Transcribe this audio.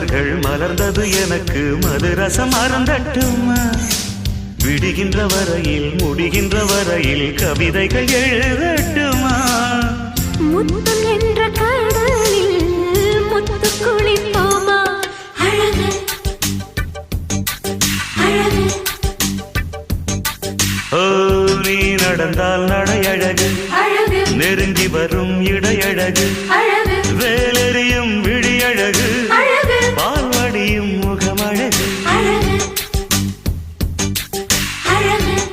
மலர்கள் மலர்ந்தது எனக்கு மதுரசம் அருந்தட்டுமா விடுகின்ற வரையில் முடிகின்ற வரையில் கவிதைகள் எழுதட்டுமா முத்தம் என்ற கடலில் முத்து குளிப்போமா அழகு அழகு ஓ நீ நடந்தால் நடையழகு அழகு நெருங்கி வரும் இடையழகு அழகு வேலெறியும் விழியழகு